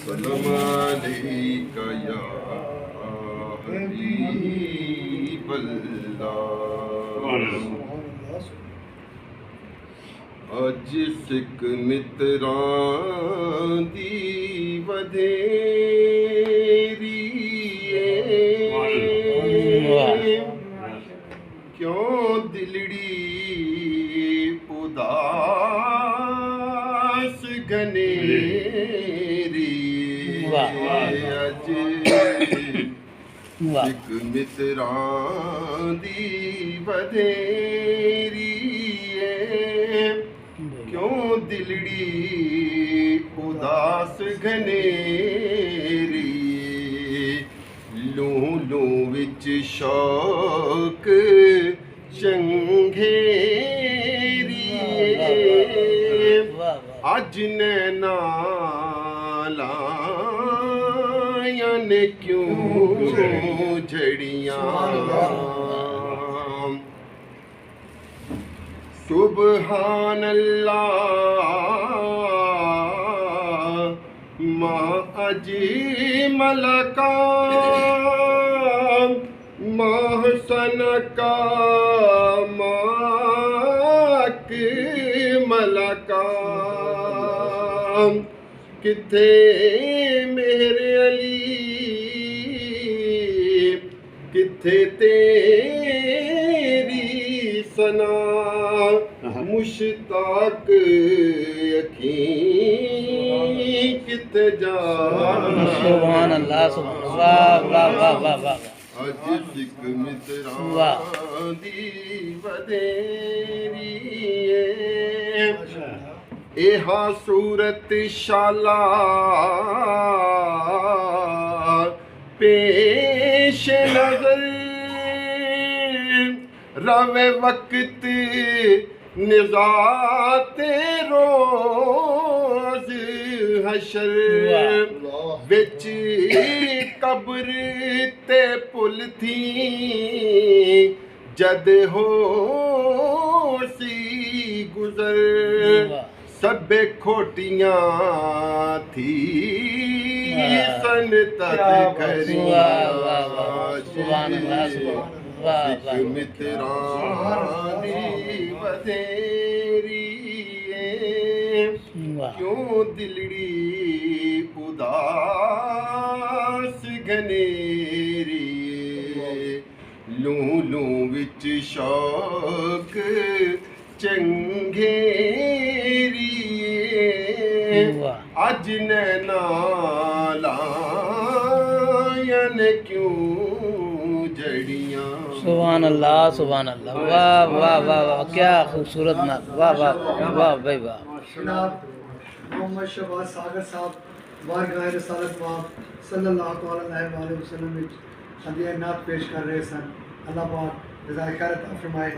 सलाम अलैका या हबीबल्लाह। अज सिख मित्रां दी वधेरी क्यों दिलड़ी उदास घनेरी। अज सिख मित्रां दी वधेरी क्यों दिलड़ी उदास घनेरी। लूं लूं विच शौक चंघेरी अज नैना लाया ने क्यों झड़ियां। सुबहान अल्लाह माँ अजी मलका महसन का माक मलका। किथे मेरे अली किथे तेरी सना। मुश्ताक यकीन किथे जा। सुभान अल्लाह वाह वाह वाह वाह वाह। अज सिख मित्रां दी वधेरी एहा सूरत शाला पेश नजर। रवे वक्त निजाते रोज हशर विच कब्र ते पुल थी जद हो सी गुजर। सबे खोटियां थी सन तक करिया। सिख मित्रां दी वधेरी क्यों दिलड़ी उदास घनेरी। लूं लूं विच शौक चंघेरी अज नैना लायन क्यों जड़ियां। सुभान अल्लाह वाह वाह वाह वाह क्या खूबसूरत ना। वाह वाह वाह भाई वाह। जनाब मोहम्मद शहबाज सागर साहब बारगाह रिसालत पाक सल्लल्लाहु अलैहि वसल्लम में हदिया नात पेश कर रहे सन। अल्लाह पाक जज़ाए खैर अता फरमाए।